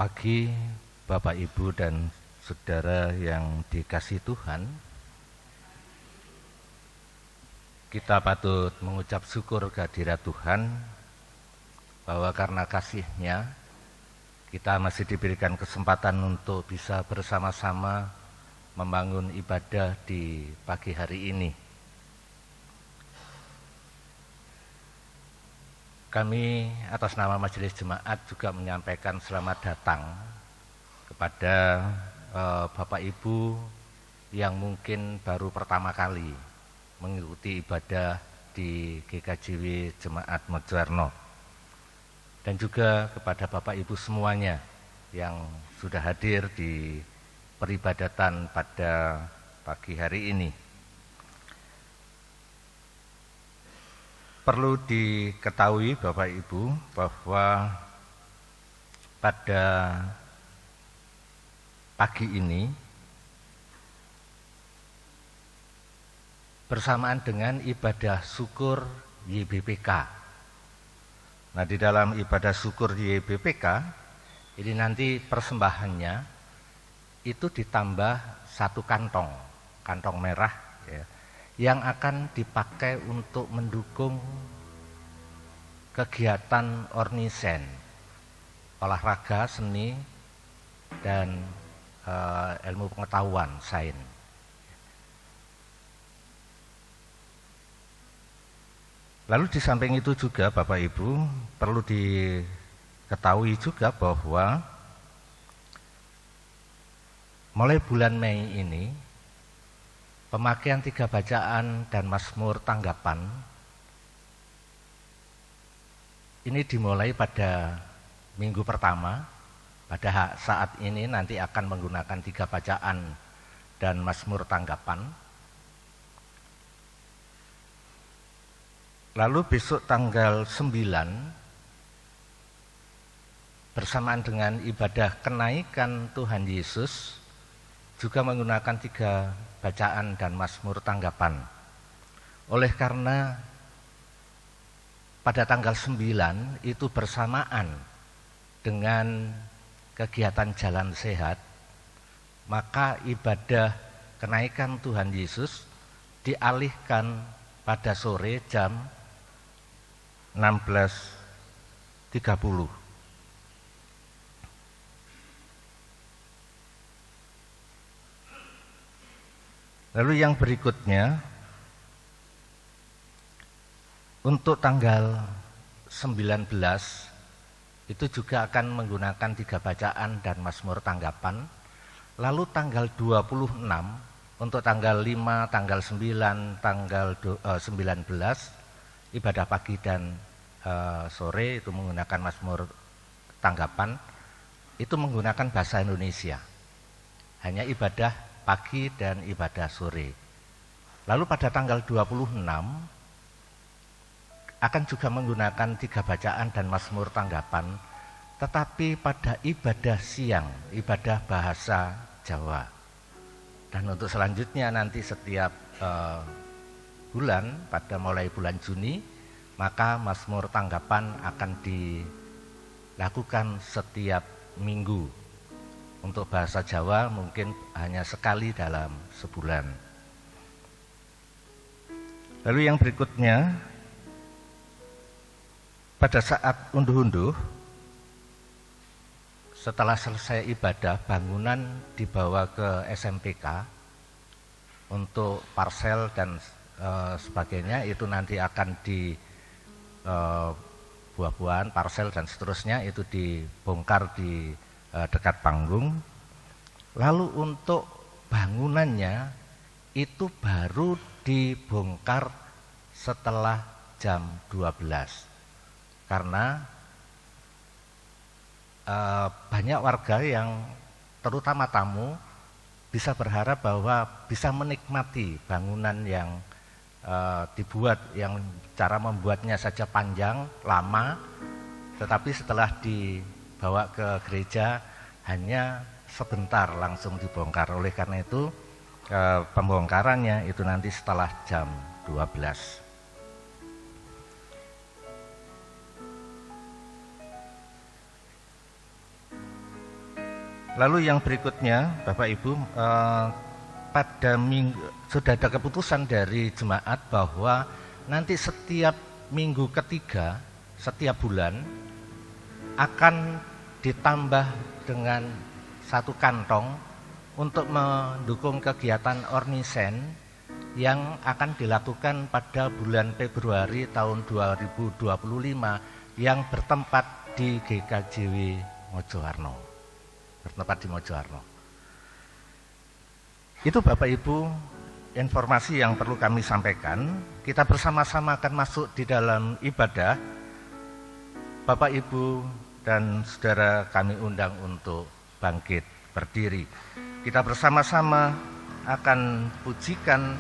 pagi Bapak Ibu dan Saudara yang dikasihi Tuhan. Kita patut mengucap syukur kehadirat Tuhan bahwa karena kasih-Nya kita masih diberikan kesempatan untuk bisa bersama-sama membangun ibadah di pagi hari ini. Kami atas nama Majelis Jemaat juga menyampaikan selamat datang kepada Bapak Ibu yang mungkin baru pertama kali mengikuti ibadah di GKJW Jemaat Mojoarno, dan juga kepada Bapak Ibu semuanya yang sudah hadir di peribadatan pada pagi hari ini. Perlu diketahui Bapak Ibu bahwa pada pagi ini bersamaan dengan ibadah syukur YBPK. Nah, di dalam ibadah syukur YBPK ini nanti persembahannya itu ditambah satu kantong merah ya, yang akan dipakai untuk mendukung kegiatan ornisen, olahraga, seni, dan ilmu pengetahuan, sains. Lalu di samping itu juga Bapak Ibu perlu diketahui juga bahwa mulai bulan Mei ini pemakaian 3 bacaan dan Mazmur tanggapan ini dimulai pada minggu pertama. Pada saat ini nanti akan menggunakan 3 bacaan dan Mazmur tanggapan. Lalu besok tanggal 9 bersamaan dengan ibadah kenaikan Tuhan Yesus juga menggunakan 3 bacaan dan Mazmur tanggapan. Oleh karena pada tanggal 9 itu bersamaan dengan kegiatan jalan sehat, maka ibadah kenaikan Tuhan Yesus dialihkan pada sore jam 16.30. Lalu yang berikutnya, untuk tanggal 19 itu juga akan menggunakan 3 bacaan dan Mazmur tanggapan. Lalu tanggal 26, untuk tanggal 5, tanggal 9, tanggal 19, ibadah pagi dan sore itu menggunakan Mazmur tanggapan, itu menggunakan bahasa Indonesia. Hanya ibadah pagi dan ibadah sore. Lalu pada tanggal 26 akan juga menggunakan 3 bacaan dan Mazmur tanggapan, tetapi pada ibadah siang, ibadah bahasa Jawa. Dan untuk selanjutnya nanti setiap bulan, pada mulai bulan Juni, maka Mazmur tanggapan akan dilakukan setiap minggu. Untuk bahasa Jawa mungkin hanya sekali dalam sebulan. Lalu yang berikutnya, pada saat unduh-unduh, setelah selesai ibadah, bangunan dibawa ke SMPK untuk parsel dan sebagainya. Itu nanti akan di buah-buahan, parsel dan seterusnya itu dibongkar di dekat panggung. Lalu untuk bangunannya itu baru dibongkar setelah jam 12, karena banyak warga yang terutama tamu bisa berharap bahwa bisa menikmati bangunan yang dibuat, yang cara membuatnya saja panjang, lama, tetapi setelah dibawa ke gereja hanya sebentar langsung dibongkar. Oleh karena itu pembongkarannya itu nanti setelah jam 12. Lalu yang berikutnya, Bapak Ibu, pada minggu sudah ada keputusan dari jemaat bahwa nanti setiap minggu ketiga setiap bulan akan ditambah dengan satu kantong untuk mendukung kegiatan Ornisen yang akan dilakukan pada bulan Februari tahun 2025 yang bertempat di GKJW Mojowarno. Bertempat di Mojowarno. Itu Bapak Ibu informasi yang perlu kami sampaikan. Kita bersama-sama akan masuk di dalam ibadah. Bapak Ibu dan saudara kami undang untuk bangkit berdiri. Kita bersama-sama akan pujikan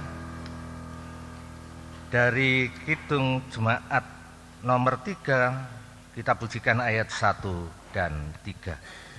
dari Kidung Jemaat nomor 3. Kita pujikan ayat 1 dan 3.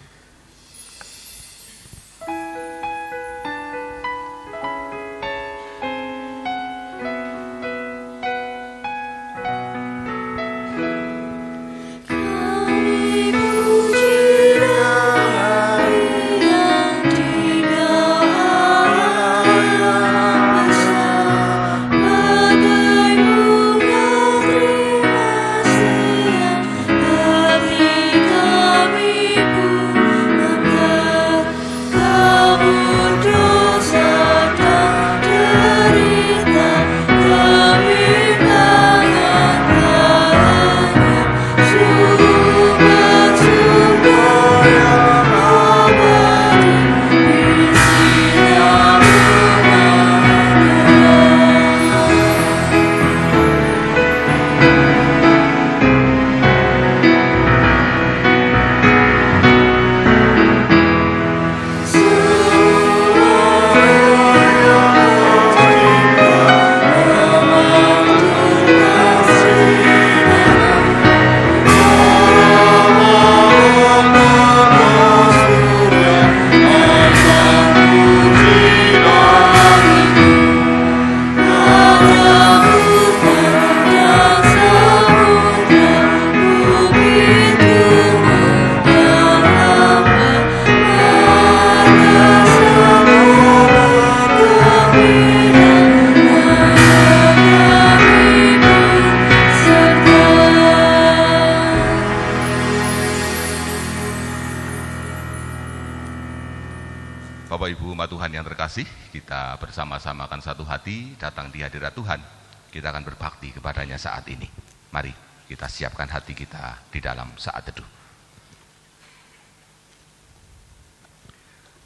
Kita bersama-sama akan satu hati datang di hadirat Tuhan. Kita akan berbakti kepadanya saat ini. Mari kita siapkan hati kita di dalam saat teduh.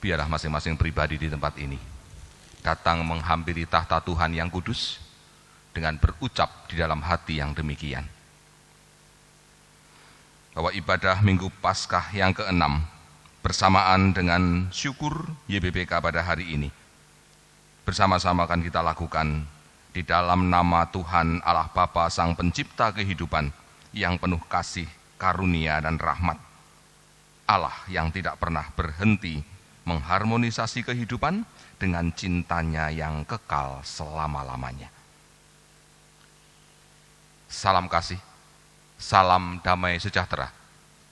Biarlah masing-masing pribadi di tempat ini datang menghampiri tahta Tuhan yang kudus dengan berucap di dalam hati yang demikian, bahwa ibadah Minggu Paskah yang ke-6 bersamaan dengan syukur YBPK pada hari ini bersama-sama akan kita lakukan di dalam nama Tuhan Allah Bapa Sang Pencipta kehidupan yang penuh kasih, karunia dan rahmat. Allah yang tidak pernah berhenti mengharmonisasi kehidupan dengan cintanya yang kekal selama-lamanya. Salam kasih, salam damai sejahtera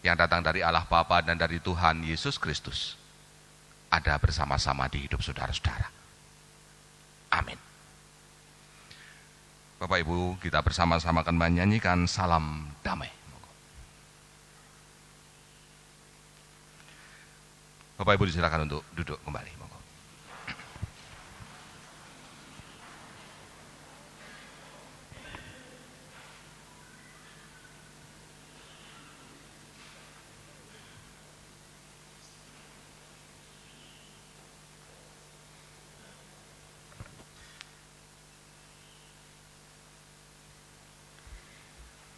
yang datang dari Allah Bapa dan dari Tuhan Yesus Kristus ada bersama-sama di hidup saudara-saudara. Amin. Bapak Ibu, kita bersama-sama akan menyanyikan salam damai. Bapak Ibu disilakan untuk duduk kembali.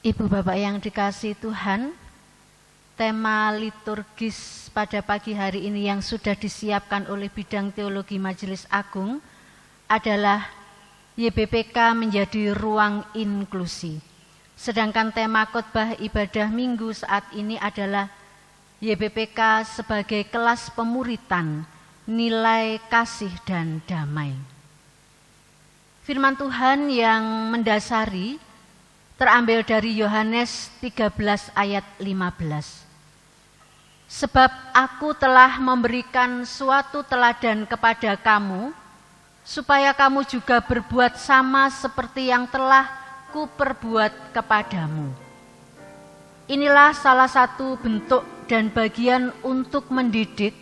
Ibu Bapak yang dikasihi Tuhan, tema liturgis pada pagi hari ini yang sudah disiapkan oleh bidang teologi Majelis Agung adalah YBPK menjadi ruang inklusi. Sedangkan tema khotbah ibadah minggu saat ini adalah YBPK sebagai kelas pemuritan, nilai kasih dan damai. Firman Tuhan yang mendasari terambil dari Yohanes 13 ayat 15. Sebab aku telah memberikan suatu teladan kepada kamu, supaya kamu juga berbuat sama seperti yang telah kuperbuat kepadamu. Inilah salah satu bentuk dan bagian untuk mendidik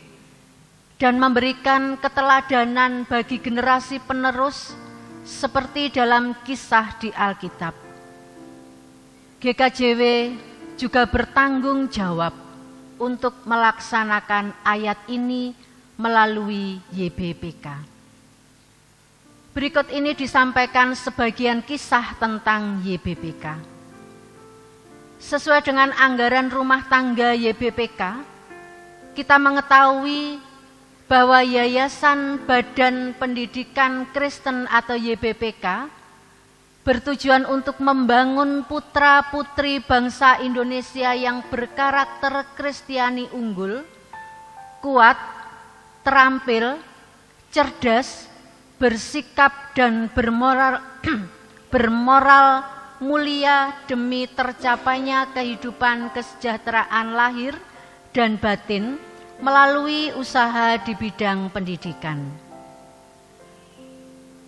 dan memberikan keteladanan bagi generasi penerus seperti dalam kisah di Alkitab. GKJW juga bertanggung jawab untuk melaksanakan ayat ini melalui YBPK. Berikut ini disampaikan sebagian kisah tentang YBPK. Sesuai dengan anggaran rumah tangga YBPK, kita mengetahui bahwa Yayasan Badan Pendidikan Kristen atau YBPK bertujuan untuk membangun putra-putri bangsa Indonesia yang berkarakter Kristiani unggul, kuat, terampil, cerdas, bersikap dan bermoral mulia demi tercapainya kehidupan kesejahteraan lahir dan batin melalui usaha di bidang pendidikan.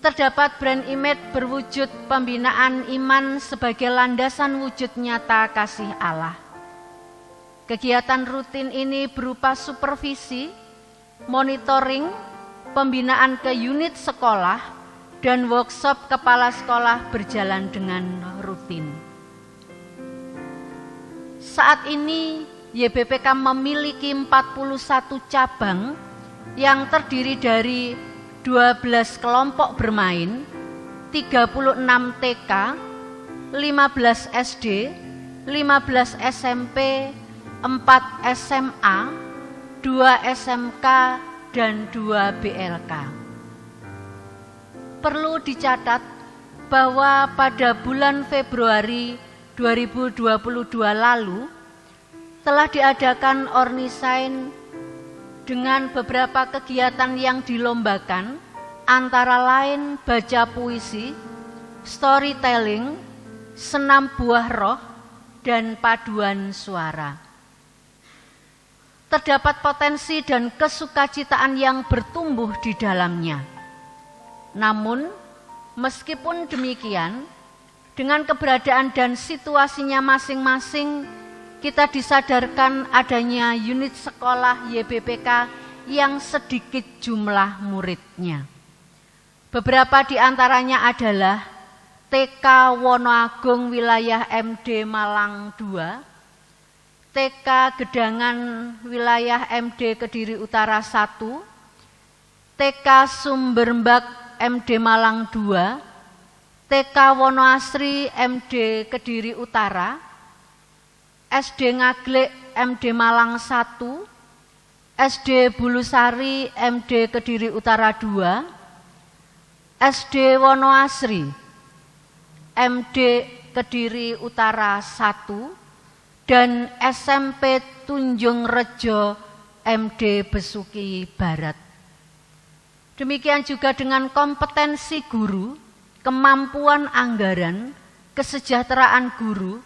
Terdapat brand image berwujud pembinaan iman sebagai landasan wujud nyata kasih Allah. Kegiatan rutin ini berupa supervisi, monitoring, pembinaan ke unit sekolah, dan workshop kepala sekolah berjalan dengan rutin. Saat ini YBPK memiliki 41 cabang yang terdiri dari 12 kelompok bermain, 36 TK, 15 SD, 15 SMP, 4 SMA, 2 SMK, dan 2 BLK. Perlu dicatat bahwa pada bulan Februari 2022 lalu telah diadakan Ornisain dengan beberapa kegiatan yang dilombakan, antara lain baca puisi, storytelling, senam buah roh, dan paduan suara. Terdapat potensi dan kesukacitaan yang bertumbuh di dalamnya. Namun, meskipun demikian, dengan keberadaan dan situasinya masing-masing, kita disadarkan adanya unit sekolah YBPK yang sedikit jumlah muridnya. Beberapa di antaranya adalah TK Wonoagung wilayah MD Malang 2, TK Gedangan wilayah MD Kediri Utara 1, TK Sumbermbak MD Malang 2, TK Wonoasri MD Kediri Utara, SD Ngaglek MD Malang 1, SD Bulusari MD Kediri Utara 2, SD Wonoasri MD Kediri Utara 1, dan SMP Tunjung Rejo MD Besuki Barat. Demikian juga dengan kompetensi guru, kemampuan anggaran, kesejahteraan guru,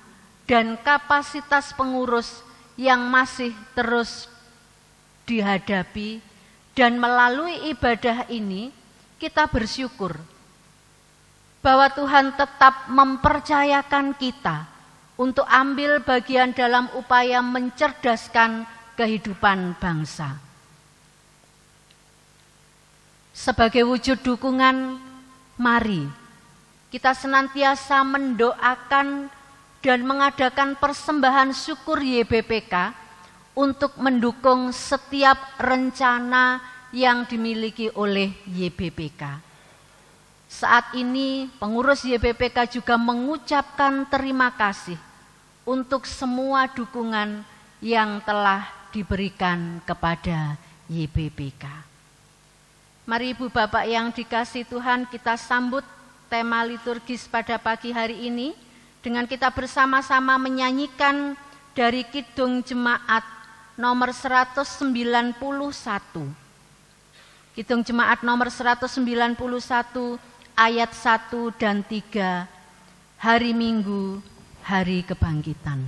dan kapasitas pengurus yang masih terus dihadapi, dan melalui ibadah ini kita bersyukur bahwa Tuhan tetap mempercayakan kita untuk ambil bagian dalam upaya mencerdaskan kehidupan bangsa. Sebagai wujud dukungan, mari kita senantiasa mendoakan dan mengadakan persembahan syukur YBPK untuk mendukung setiap rencana yang dimiliki oleh YBPK. Saat ini pengurus YBPK juga mengucapkan terima kasih untuk semua dukungan yang telah diberikan kepada YBPK. Mari Ibu Bapak yang dikasihi Tuhan, kita sambut tema liturgis pada pagi hari ini dengan kita bersama-sama menyanyikan dari Kidung Jemaat nomor 191. Kidung Jemaat nomor 191 ayat 1 dan 3, hari Minggu, hari kebangkitan.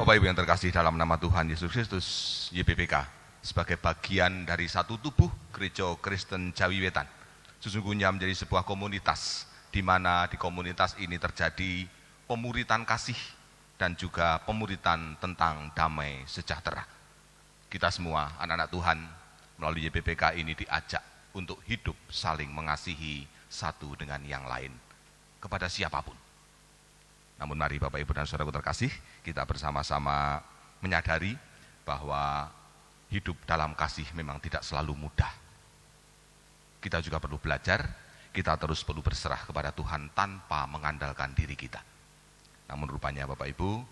Bapak Ibu yang terkasih dalam nama Tuhan Yesus Kristus, YBPK sebagai bagian dari satu tubuh Gereja Kristen Jawi Wetan sesungguhnya menjadi sebuah komunitas di mana di komunitas ini terjadi pemuritan kasih dan juga pemuritan tentang damai sejahtera. Kita semua anak-anak Tuhan melalui YBPK ini diajak untuk hidup saling mengasihi satu dengan yang lain kepada siapapun. Namun mari Bapak Ibu dan Saudaraku terkasih, kita bersama-sama menyadari bahwa hidup dalam kasih memang tidak selalu mudah. Kita juga perlu belajar, kita terus perlu berserah kepada Tuhan tanpa mengandalkan diri kita. Namun rupanya Bapak Ibu,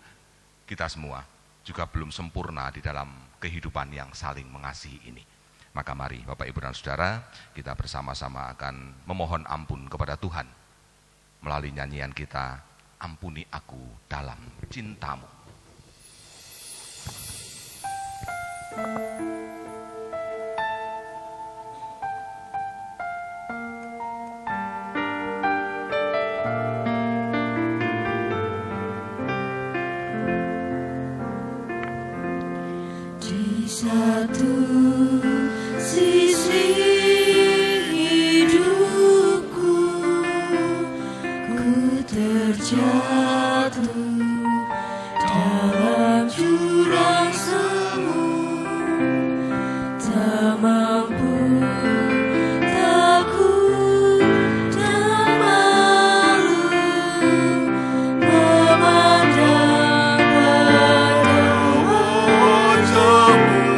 kita semua juga belum sempurna di dalam kehidupan yang saling mengasihi ini. Maka mari Bapak Ibu dan Saudara, kita bersama-sama akan memohon ampun kepada Tuhan melalui nyanyian kita, Ampuni Aku Dalam Cintamu. Di satu sisi hidupku, ku terjatuh dalam jurang semu, tak mampu, takut dan malu memandang pada wajahmu.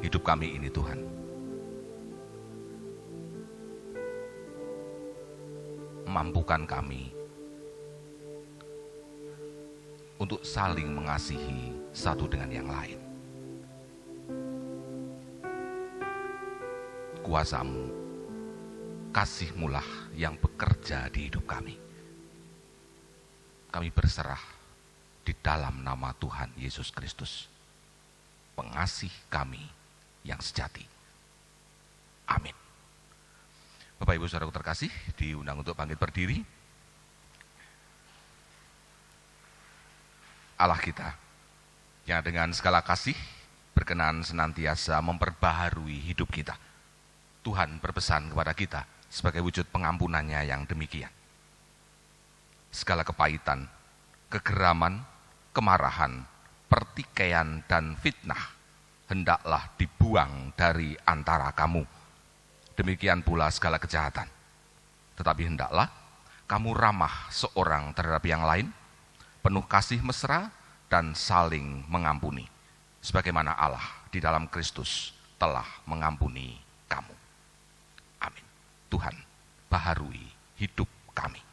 hidup kami ini Tuhan. Mampukan kami untuk saling mengasihi satu dengan yang lain. Kuasa-Mu, kasih-Mu lah yang bekerja di hidup kami. Kami berserah di dalam nama Tuhan Yesus Kristus, pengasih kami yang sejati. Amin. Bapak Ibu Saudaraku terkasih, diundang untuk bangkit berdiri. Allah kita, yang dengan segala kasih berkenan senantiasa memperbaharui hidup kita. Tuhan berpesan kepada kita sebagai wujud pengampunannya yang demikian. Segala kepahitan, kegeraman, kemarahan, pertikaian, dan fitnah hendaklah dibuang dari antara kamu. Demikian pula segala kejahatan. Tetapi hendaklah kamu ramah seorang terhadap yang lain, penuh kasih mesra dan saling mengampuni, sebagaimana Allah di dalam Kristus telah mengampuni kamu. Amin. Tuhan, baharui hidup kami. Hidup kami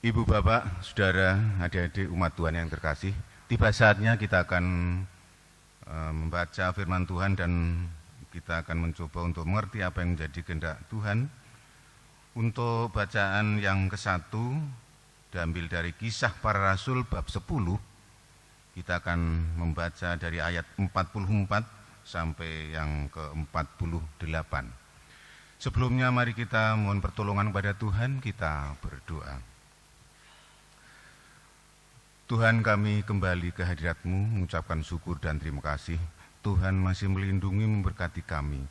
Ibu, Bapak, Saudara, adik-adik umat Tuhan yang terkasih, tiba saatnya kita akan membaca firman Tuhan dan kita akan mencoba untuk mengerti apa yang menjadi kehendak Tuhan. Untuk bacaan yang ke-1 diambil dari Kisah Para Rasul bab 10. Kita akan membaca dari ayat 44 sampai yang ke-48. Sebelumnya mari kita mohon pertolongan kepada Tuhan, kita berdoa. Tuhan, kami kembali ke hadirat-Mu mengucapkan syukur dan terima kasih. Tuhan masih melindungi, memberkati kami.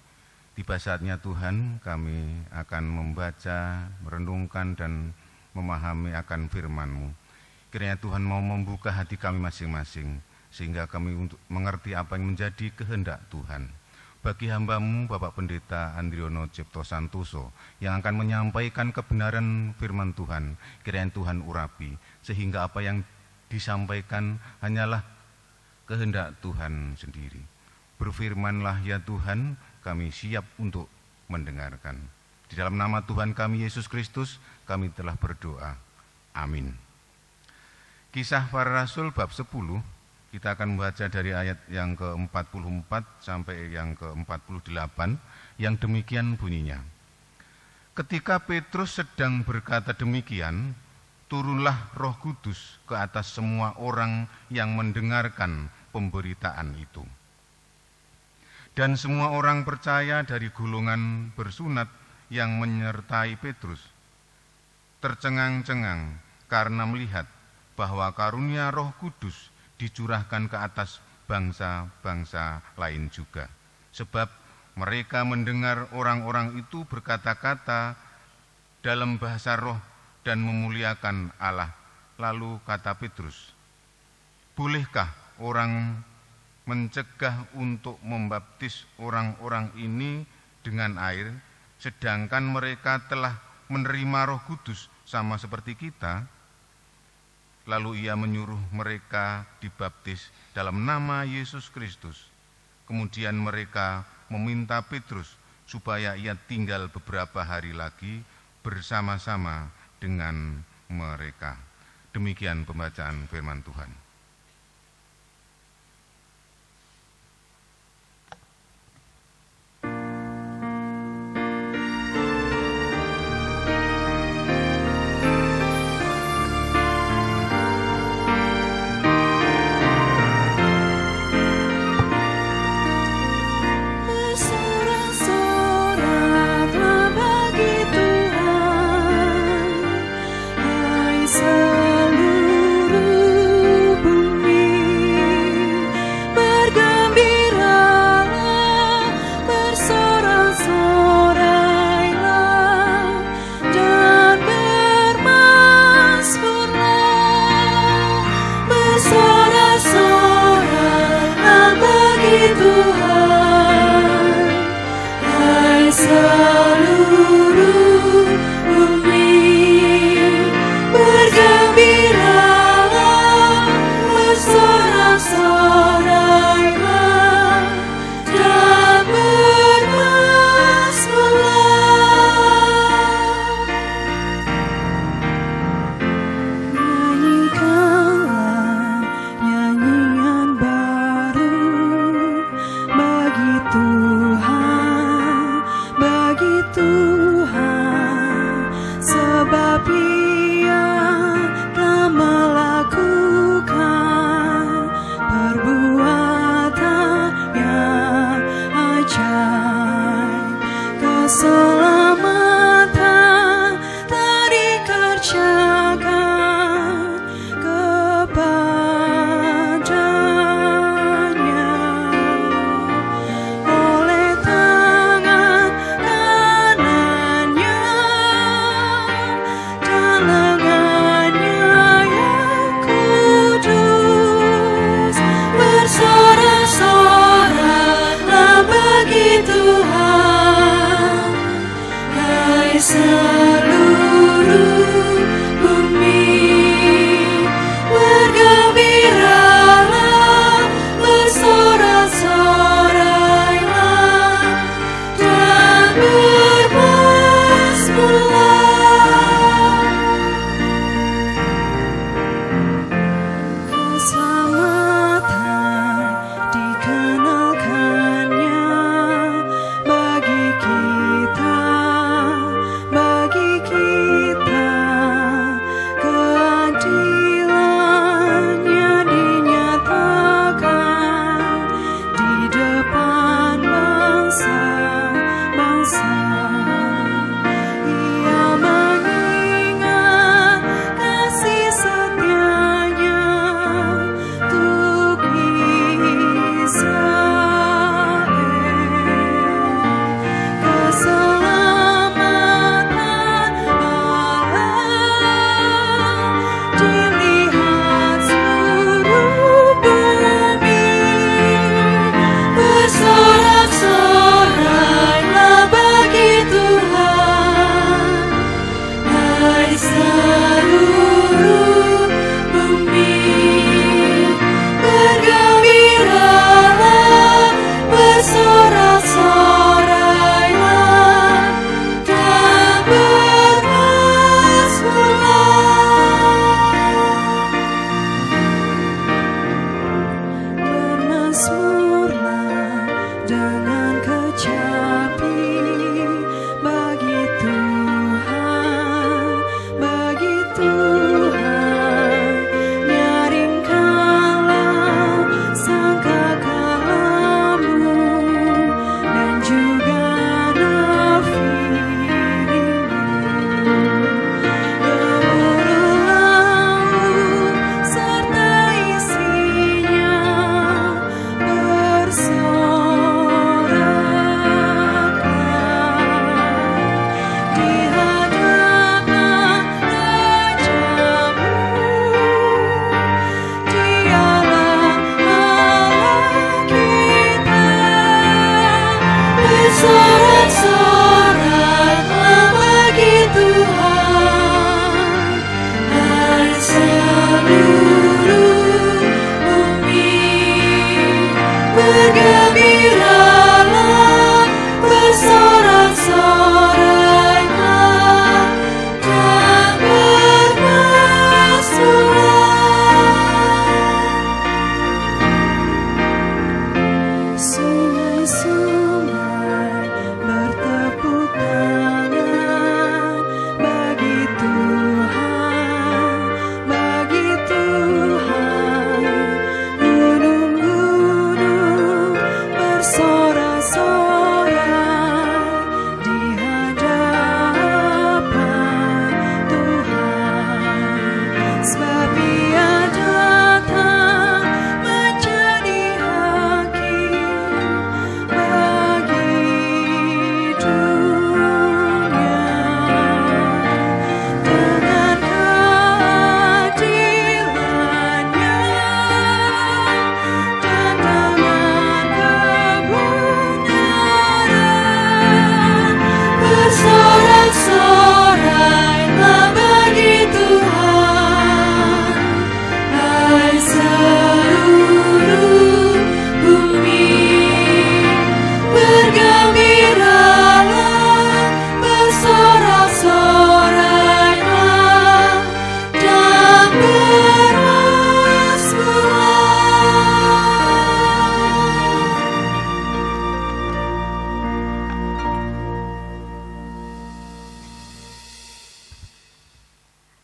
Tiba saatnya Tuhan, kami akan membaca, merenungkan dan memahami akan firman-Mu. Kiranya Tuhan mau membuka hati kami masing-masing, sehingga kami untuk mengerti apa yang menjadi kehendak Tuhan. Bagi hamba-Mu, Bapak Pendeta Andriono Cipto Santoso, yang akan menyampaikan kebenaran firman Tuhan, kiranya Tuhan urapi, sehingga apa yang disampaikan hanyalah kehendak Tuhan sendiri. Berfirmanlah ya Tuhan, kami siap untuk mendengarkan. Di dalam nama Tuhan kami Yesus Kristus, kami telah berdoa. Amin. Kisah Para Rasul bab 10, kita akan membaca dari ayat yang ke-44 sampai yang ke-48, yang demikian bunyinya. Ketika Petrus sedang berkata demikian, turunlah Roh Kudus ke atas semua orang yang mendengarkan pemberitaan itu. Dan semua orang percaya dari golongan bersunat yang menyertai Petrus tercengang-cengang karena melihat bahwa karunia Roh Kudus dicurahkan ke atas bangsa-bangsa lain juga. Sebab mereka mendengar orang-orang itu berkata-kata dalam bahasa roh dan memuliakan Allah. Lalu kata Petrus, bolehkah orang mencegah untuk membaptis orang-orang ini dengan air, sedangkan mereka telah menerima Roh Kudus sama seperti kita? Lalu ia menyuruh mereka dibaptis dalam nama Yesus Kristus. Kemudian mereka meminta Petrus supaya ia tinggal beberapa hari lagi bersama-sama dengan mereka. Demikian pembacaan firman Tuhan. Dalam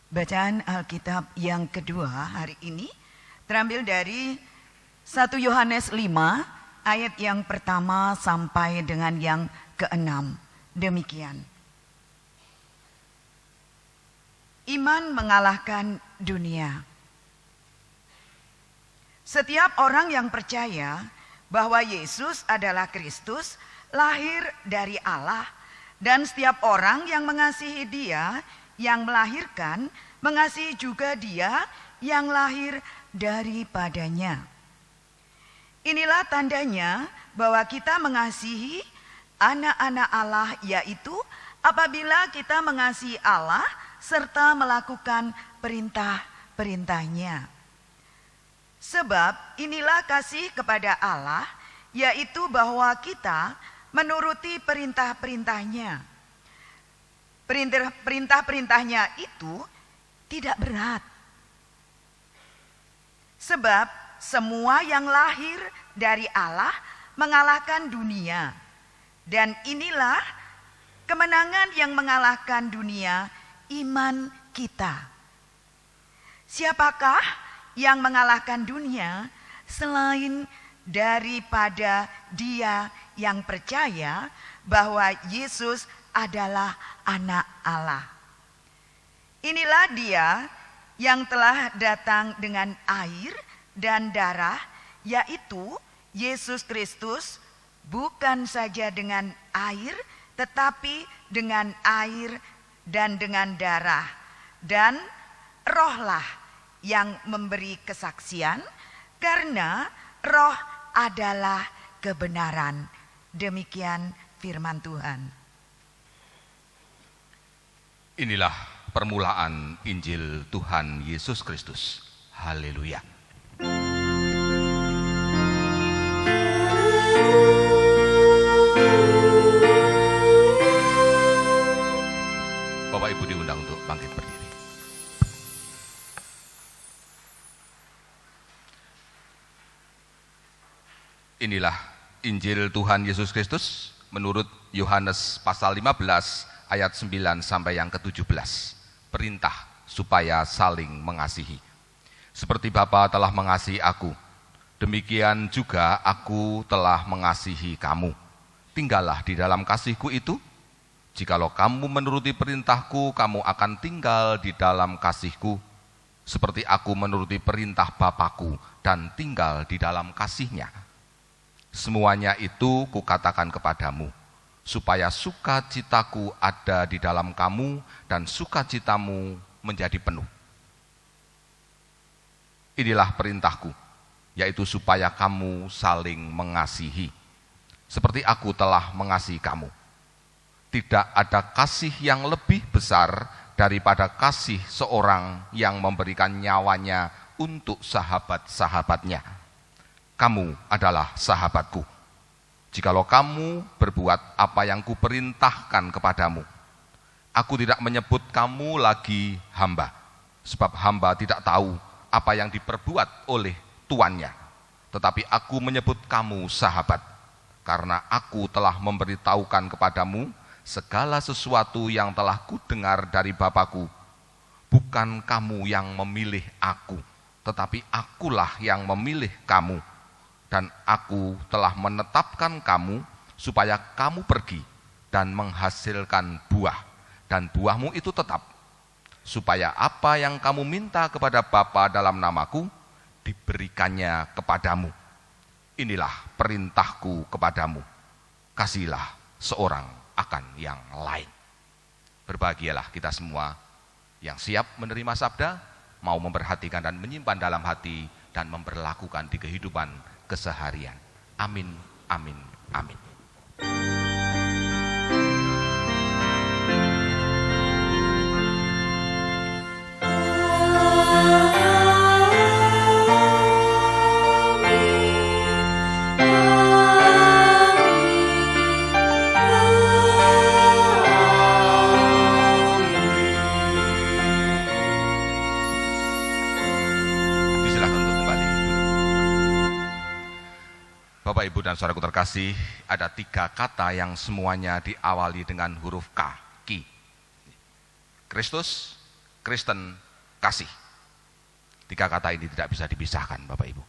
Bacaan Alkitab yang kedua hari ini terambil dari 1 Yohanes 5 ayat yang pertama sampai dengan yang ke-6. Demikian. Iman mengalahkan dunia. Setiap orang yang percaya bahwa Yesus adalah Kristus, lahir dari Allah, dan setiap orang yang mengasihi Dia yang melahirkan, mengasihi juga Dia yang lahir daripadanya. Inilah tandanya bahwa kita mengasihi anak-anak Allah, yaitu apabila kita mengasihi Allah serta melakukan perintah-perintahnya. Sebab inilah kasih kepada Allah, yaitu bahwa kita menuruti perintah-perintahnya. Perintah-perintahnya itu tidak berat. Sebab semua yang lahir dari Allah mengalahkan dunia. Dan inilah kemenangan yang mengalahkan dunia, iman kita. Siapakah yang mengalahkan dunia selain daripada dia yang percaya bahwa Yesus adalah anak Allah? Inilah dia yang telah datang dengan air dan darah, yaitu Yesus Kristus, bukan saja dengan air, tetapi dengan air dan dengan darah. Dan rohlah yang memberi kesaksian, karena roh adalah kebenaran. Demikian firman Tuhan. Inilah permulaan Injil Tuhan Yesus Kristus. Haleluya. Bapak Ibu diundang untuk bangkit berdiri. Inilah Injil Tuhan Yesus Kristus menurut Yohanes pasal 15 ayat 9 sampai yang ke-17. Perintah supaya saling mengasihi. Seperti Bapa telah mengasihi aku, demikian juga aku telah mengasihi kamu. Tinggallah di dalam kasihku itu. Jikalau kamu menuruti perintahku, kamu akan tinggal di dalam kasihku, seperti aku menuruti perintah Bapakku dan tinggal di dalam kasihnya. Semuanya itu kukatakan kepadamu, supaya sukacitaku ada di dalam kamu dan sukacitamu menjadi penuh. Inilah perintahku, yaitu supaya kamu saling mengasihi, seperti aku telah mengasihi kamu. Tidak ada kasih yang lebih besar daripada kasih seorang yang memberikan nyawanya untuk sahabat-sahabatnya. Kamu adalah sahabatku, jikalau kamu berbuat apa yang kuperintahkan kepadamu. Aku tidak menyebut kamu lagi hamba, sebab hamba tidak tahu apa yang diperbuat oleh tuannya. Tetapi aku menyebut kamu sahabat, karena aku telah memberitahukan kepadamu segala sesuatu yang telah kudengar dari Bapakku. Bukan kamu yang memilih aku, tetapi akulah yang memilih kamu. Dan aku telah menetapkan kamu supaya kamu pergi dan menghasilkan buah. Dan buahmu itu tetap, supaya apa yang kamu minta kepada Bapa dalam namaku, diberikannya kepadamu. Inilah perintahku kepadamu, kasihilah seorang akan yang lain. Berbahagialah kita semua yang siap menerima sabda, mau memperhatikan dan menyimpan dalam hati, dan memperlakukan di kehidupan keseharian. Amin, amin, amin. Bapak, Ibu, dan saudaraku terkasih, ada 3 kata yang semuanya diawali dengan huruf K, Ki. Kristus, Kristen, kasih. 3 kata ini tidak bisa dipisahkan, Bapak Ibu.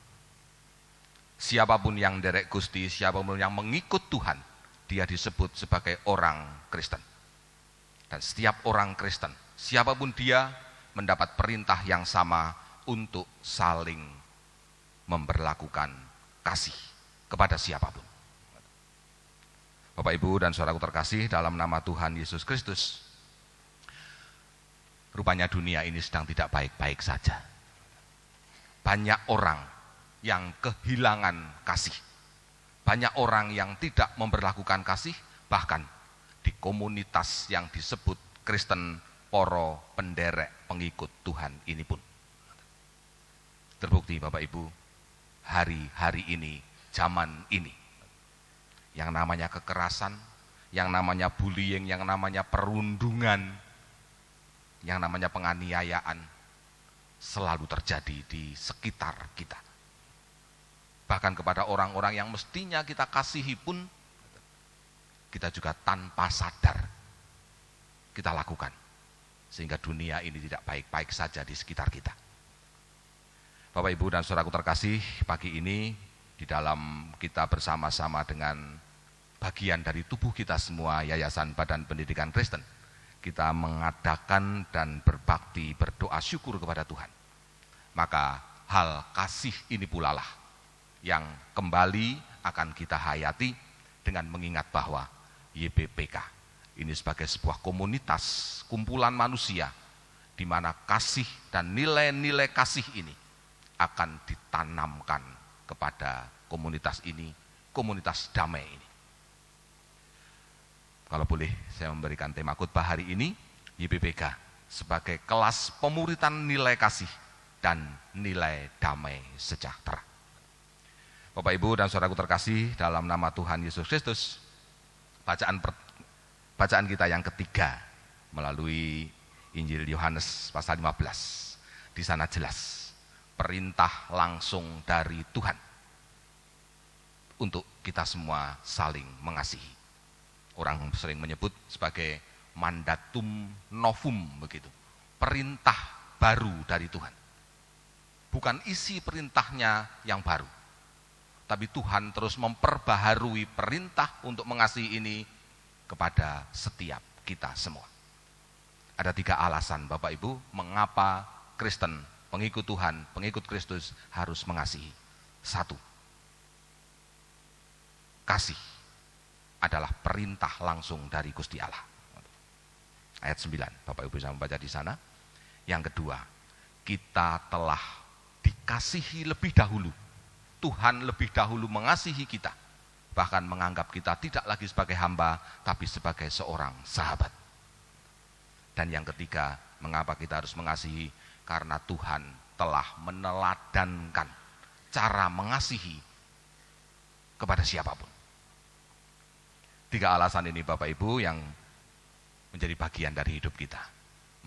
Siapapun yang derek Gusti, siapapun yang mengikut Tuhan, dia disebut sebagai orang Kristen. Dan setiap orang Kristen, siapapun dia, mendapat perintah yang sama untuk saling memperlakukan kasih kepada siapapun. Bapak Ibu dan saudaraku terkasih, dalam nama Tuhan Yesus Kristus, rupanya dunia ini sedang tidak baik-baik saja. Banyak orang yang kehilangan kasih. Banyak orang yang tidak memperlakukan kasih, bahkan di komunitas yang disebut Kristen, poro penderek pengikut Tuhan ini pun. Terbukti Bapak Ibu, hari-hari ini, zaman ini, yang namanya kekerasan, yang namanya bullying, yang namanya perundungan, yang namanya penganiayaan, selalu terjadi di sekitar kita. Bahkan kepada orang-orang yang mestinya kita kasihi pun, kita juga tanpa sadar kita lakukan. Sehingga dunia ini tidak baik-baik saja di sekitar kita. Bapak Ibu dan saudaraku terkasih, pagi ini di dalam kita bersama-sama dengan bagian dari tubuh kita semua, Yayasan Badan Pendidikan Kristen, kita mengadakan dan berbakti, berdoa syukur kepada Tuhan. Maka hal kasih ini pula lah yang kembali akan kita hayati dengan mengingat bahwa YBPK ini sebagai sebuah komunitas, kumpulan manusia, di mana kasih dan nilai-nilai kasih ini akan ditanamkan kepada komunitas ini, komunitas damai ini. Kalau boleh saya memberikan tema khotbah hari ini, YBPK sebagai kelas pemuritan nilai kasih dan nilai damai sejahtera. Bapak Ibu dan saudaraku terkasih, dalam nama Tuhan Yesus Kristus, bacaan kita yang ketiga melalui Injil Yohanes pasal 15. Di sana jelas perintah langsung dari Tuhan untuk kita semua saling mengasihi. Orang sering menyebut sebagai mandatum novum begitu. Perintah baru dari Tuhan. Bukan isi perintahnya yang baru, tapi Tuhan terus memperbaharui perintah untuk mengasihi ini kepada setiap kita semua. Ada 3 alasan Bapak Ibu mengapa Kristen, pengikut Tuhan, pengikut Kristus harus mengasihi. 1, kasih adalah perintah langsung dari Gusti Allah. Ayat 9, Bapak Ibu bisa membaca di sana. Yang kedua, kita telah dikasihi lebih dahulu. Tuhan lebih dahulu mengasihi kita, bahkan menganggap kita tidak lagi sebagai hamba, tapi sebagai seorang sahabat. Dan yang ketiga, mengapa kita harus mengasihi? Karena Tuhan telah meneladankan cara mengasihi kepada siapapun. 3 alasan ini Bapak Ibu yang menjadi bagian dari hidup kita.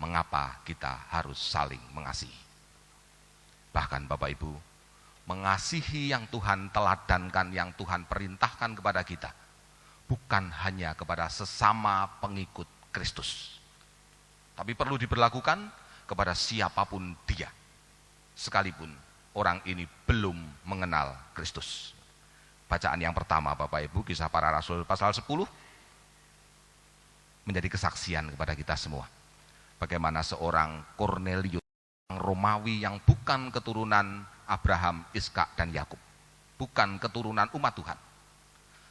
Mengapa kita harus saling mengasihi? Bahkan Bapak Ibu, mengasihi yang Tuhan teladankan, yang Tuhan perintahkan kepada kita, bukan hanya kepada sesama pengikut Kristus, tapi perlu diberlakukan kepada siapapun dia, sekalipun orang ini belum mengenal Kristus. Bacaan yang pertama Bapak Ibu, Kisah Para Rasul pasal 10, menjadi kesaksian kepada kita semua. Bagaimana seorang Kornelius, orang Romawi yang bukan keturunan Abraham, Ishak dan Yakub, bukan keturunan umat Tuhan,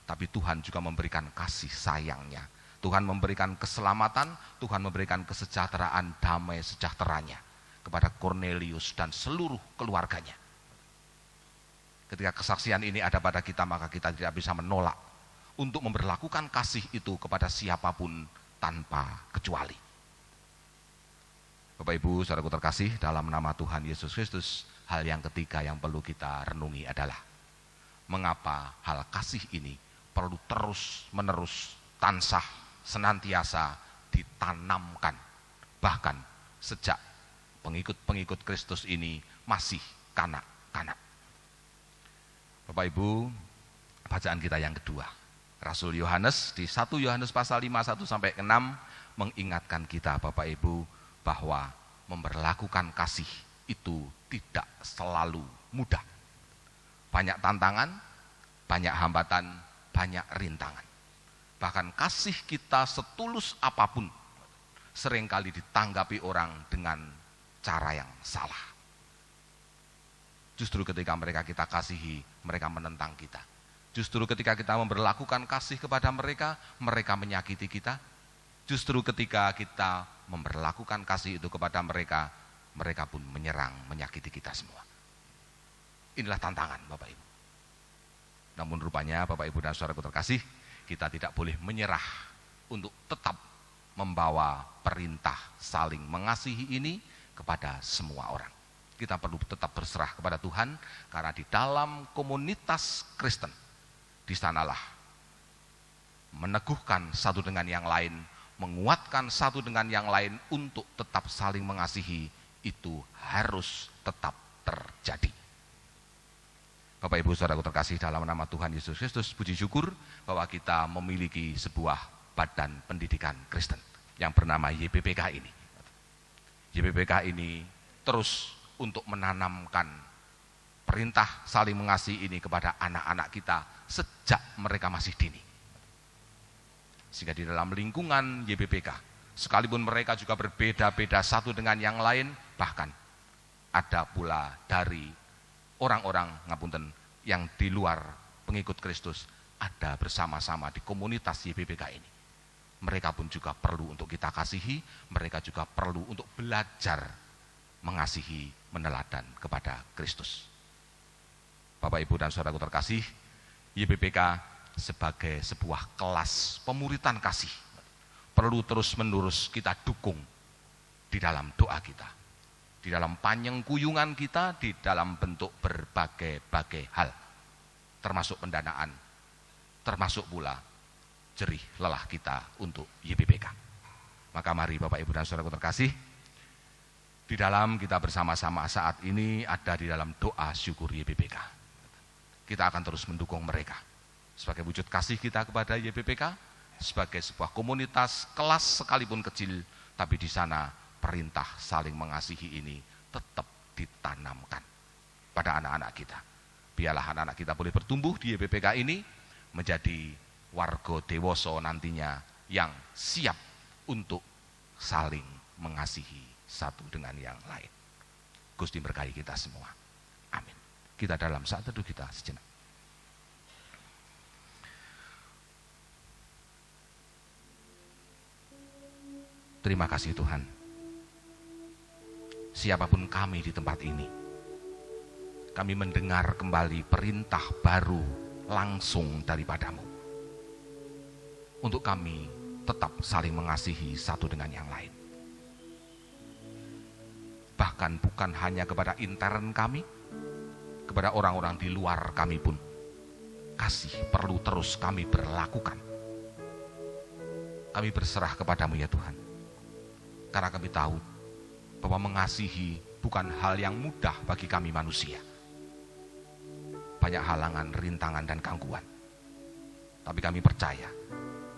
tapi Tuhan juga memberikan kasih sayangnya. Tuhan memberikan keselamatan, Tuhan memberikan kesejahteraan, damai sejahteranya kepada Kornelius dan seluruh keluarganya. Ketika kesaksian ini ada pada kita, maka kita tidak bisa menolak untuk memperlakukan kasih itu kepada siapapun tanpa kecuali. Bapak Ibu, saudaraku terkasih, dalam nama Tuhan Yesus Kristus, hal yang ketiga yang perlu kita renungi adalah mengapa hal kasih ini perlu terus-menerus, tansah, senantiasa ditanamkan, bahkan sejak pengikut-pengikut Kristus ini masih kanak-kanak. Bapak Ibu, bacaan kita yang kedua, Rasul Yohanes di 1 Yohanes pasal 5, 1-6 mengingatkan kita Bapak Ibu bahwa memberlakukan kasih itu tidak selalu mudah. Banyak tantangan, banyak hambatan, banyak rintangan. Bahkan kasih kita setulus apapun seringkali ditanggapi orang dengan cara yang salah. Justru ketika mereka kita kasihi, mereka menentang kita. Justru ketika kita memberlakukan kasih kepada mereka, mereka menyakiti kita. Justru ketika kita memberlakukan kasih itu kepada mereka, mereka pun menyerang, menyakiti kita semua. Inilah tantangan Bapak Ibu. Namun rupanya Bapak Ibu dan saudaraku terkasih, kita tidak boleh menyerah untuk tetap membawa perintah saling mengasihi ini kepada semua orang. Kita perlu tetap berserah kepada Tuhan, karena di dalam komunitas Kristen, di sanalah meneguhkan satu dengan yang lain, menguatkan satu dengan yang lain untuk tetap saling mengasihi, itu harus tetap terjadi. Bapak Ibu saudaraku terkasih, dalam nama Tuhan Yesus Kristus, puji syukur bahwa kita memiliki sebuah badan pendidikan Kristen yang bernama YBPK ini. YBPK ini terus untuk menanamkan perintah saling mengasihi ini kepada anak-anak kita sejak mereka masih dini. Sehingga di dalam lingkungan YBPK, sekalipun mereka juga berbeda-beda satu dengan yang lain, bahkan ada pula dari orang-orang yang di luar pengikut Kristus, ada bersama-sama di komunitas YBPK ini. Mereka pun juga perlu untuk kita kasihi, mereka juga perlu untuk belajar mengasihi, meneladan kepada Kristus. Bapak Ibu dan saudaraku terkasih, YBPK sebagai sebuah kelas pemuritan kasih perlu terus-menerus kita dukung di dalam doa kita, di dalam panyengkuyungan kita, di dalam bentuk berbagai-bagai hal, termasuk pendanaan, termasuk pula jerih lelah kita untuk YBPK. Maka mari Bapak Ibu dan saudaraku terkasih, di dalam kita bersama-sama saat ini ada di dalam doa syukur YBPK. Kita akan terus mendukung mereka sebagai wujud kasih kita kepada YBPK, sebagai sebuah komunitas kelas sekalipun kecil, tapi di sana perintah saling mengasihi ini tetap ditanamkan pada anak-anak kita. Biarlah anak-anak kita boleh bertumbuh di YBPK ini menjadi warga dewoso nantinya yang siap untuk saling mengasihi satu dengan yang lain. Gusti berkahi kita semua. Amin. Kita dalam saat teduh kita sejenak. Terima kasih Tuhan. Siapapun kami di tempat ini, kami mendengar kembali perintah baru langsung daripadamu, untuk kami tetap saling mengasihi satu dengan yang lain. Bahkan bukan hanya kepada intern kami, kepada orang-orang di luar kami pun, kasih perlu terus kami berlakukan. Kami berserah kepadamu ya Tuhan, karena kami tahu bahwa mengasihi bukan hal yang mudah bagi kami manusia. Banyak halangan, rintangan, dan gangguan. Tapi kami percaya,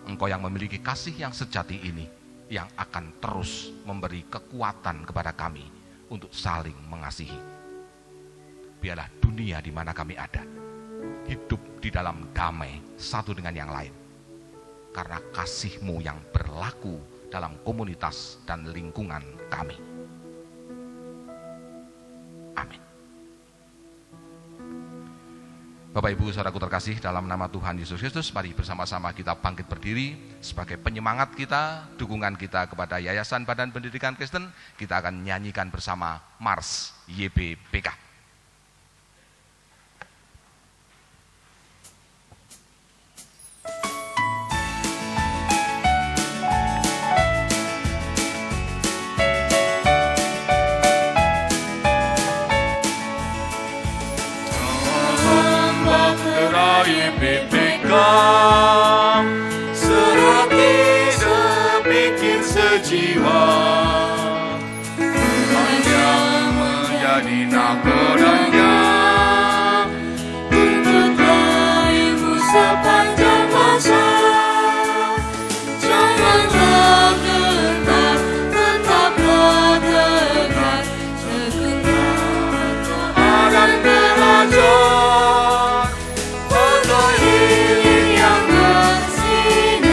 Engkau yang memiliki kasih yang sejati ini, yang akan terus memberi kekuatan kepada kami untuk saling mengasihi. Biarlah dunia di mana kami ada hidup di dalam damai satu dengan yang lain, karena kasih-Mu yang berlaku dalam komunitas dan lingkungan kami. Amin. Bapak Ibu saudaraku terkasih, dalam nama Tuhan Yesus Kristus, mari bersama-sama kita bangkit berdiri sebagai penyemangat kita, dukungan kita kepada Yayasan Badan Pendidikan Kristen. Kita akan nyanyikan bersama Mars YBPK. YBPK serati sebikin sejiwa, hanya menjadi nakodanya untuk dirimu sepanjang masa. Janganlah gentar, tetaplah tegar. fajar, matahari yang bersinar,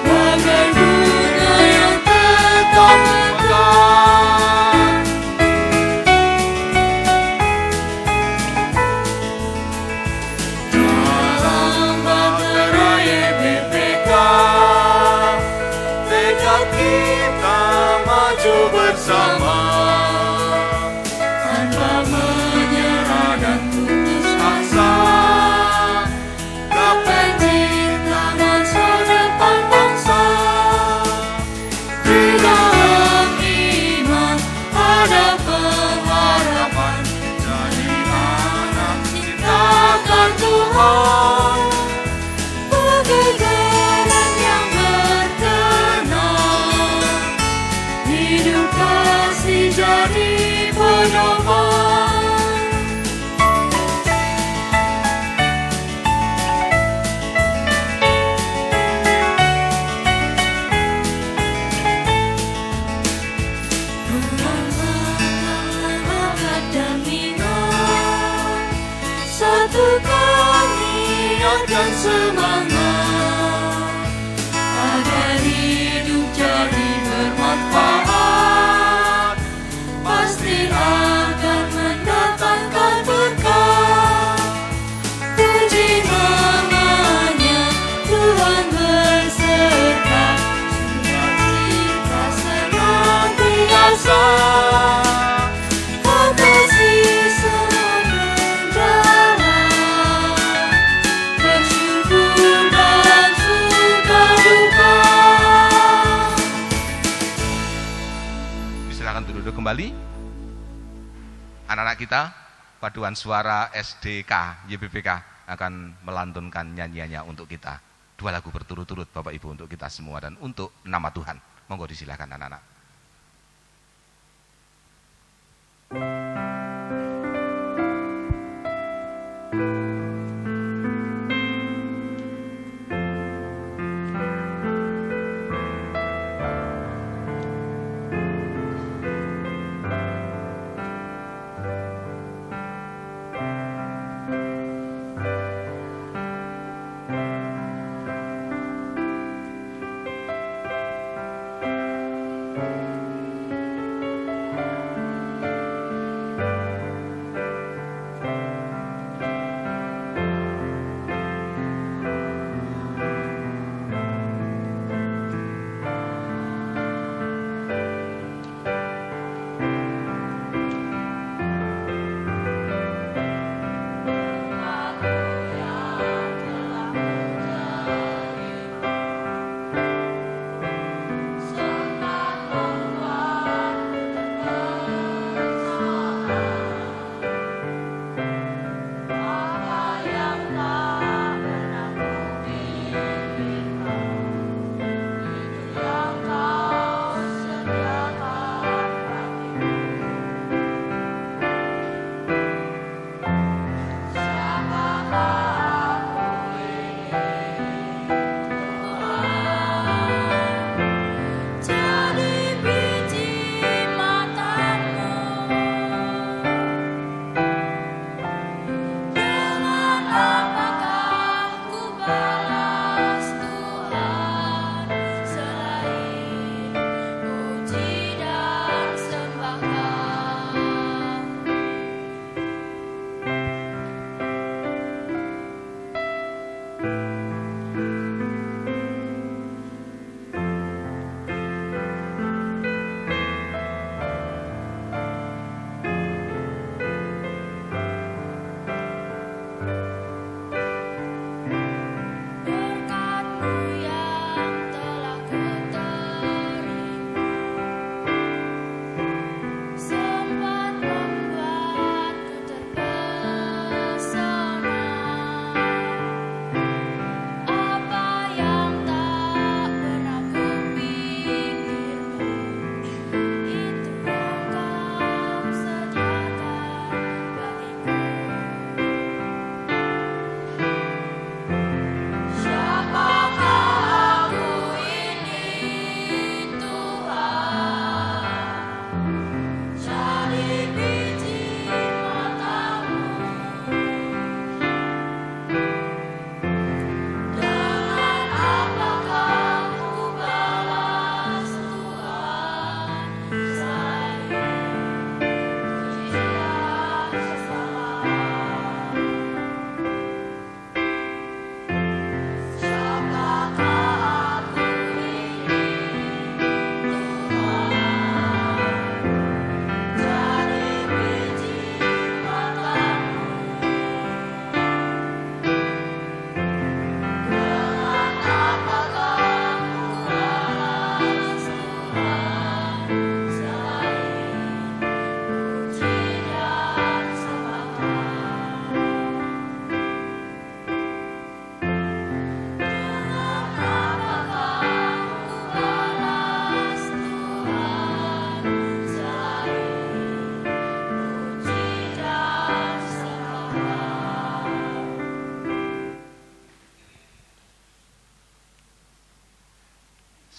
bagai bunga yang tetap mekar. Dalam bahtera YBPK, tekad kita maju bersama, tanpa menyerah dan putus asa, gapai cita masa depan bangsa. Di dalam iman ada pengharapan, jadi anak ciptakan Tuhan, bagai jalan yang berkenan, hidup kasih jadi pedoman. Bakat dan minat, satukan niat dan semangat, agar hidup jadi bermanfaat, pasti akan mendatangkan berkah. Puji namanya, Tuhan berserta, sukacita senantiasa, kasih semua berjalan, bersyukur dalam suka duka. Silakan duduk kembali. Anak-anak kita, paduan suara SDK YBPK akan melantunkan nyanyiannya untuk kita. 2 lagu berturut-turut Bapak Ibu untuk kita semua dan untuk nama Tuhan. Monggo disilakan anak-anak.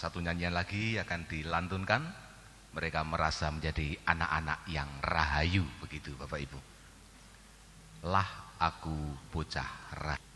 satu nyanyian lagi akan dilantunkan. Mereka merasa menjadi anak-anak yang rahayu, begitu Bapak Ibu. Lah aku bocah rahayu.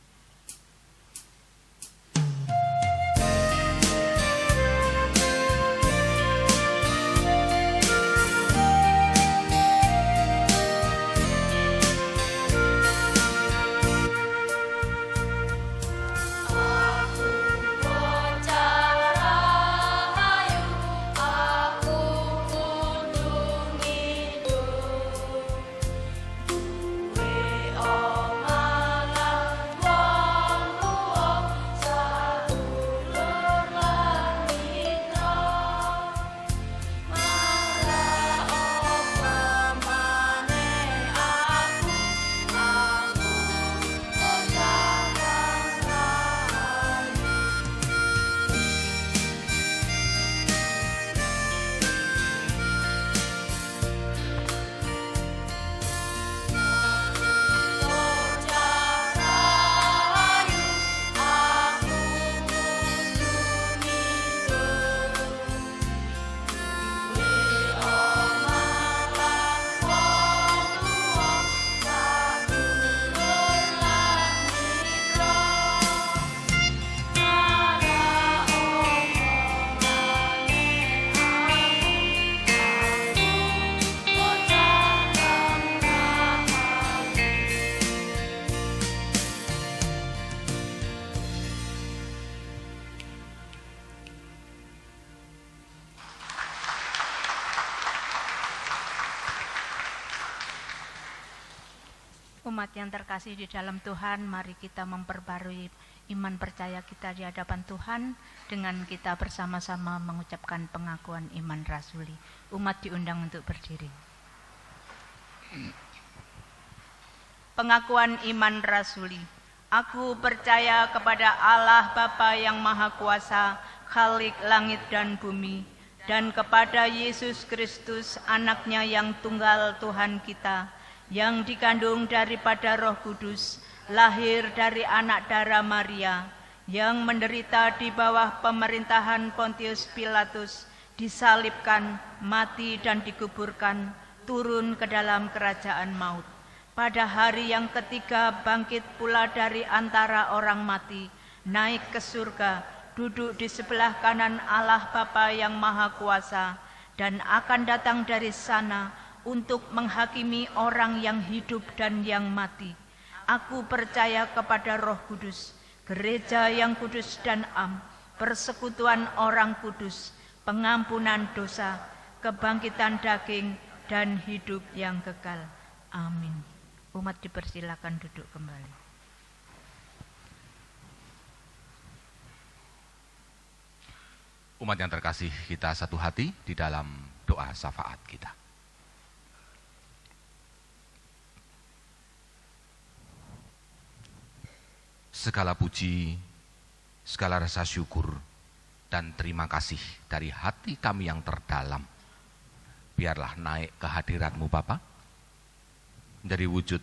Umat yang terkasih di dalam Tuhan, mari kita memperbarui iman percaya kita di hadapan Tuhan dengan kita bersama-sama mengucapkan pengakuan iman rasuli. Umat diundang untuk berdiri. Pengakuan iman rasuli. Aku percaya kepada Allah Bapa yang Maha Kuasa, Khalik langit dan bumi, dan kepada Yesus Kristus, anaknya yang tunggal Tuhan kita, yang dikandung daripada Roh Kudus, lahir dari anak darah Maria, yang menderita di bawah pemerintahan Pontius Pilatus, disalibkan, mati dan dikuburkan, turun ke dalam kerajaan maut. Pada hari yang ketiga bangkit pula dari antara orang mati, naik ke surga, duduk di sebelah kanan Allah Bapa yang Maha Kuasa, dan akan datang dari sana untuk menghakimi orang yang hidup dan yang mati. Aku percaya kepada Roh Kudus, gereja yang kudus dan am, persekutuan orang kudus, pengampunan dosa, kebangkitan daging, dan hidup yang kekal. Amin. Umat dipersilakan duduk kembali. Umat yang terkasih, kita satu hati di dalam doa syafaat kita. Segala puji, segala rasa syukur, dan terima kasih dari hati kami yang terdalam. Biarlah naik ke hadirat-Mu Bapa, menjadi wujud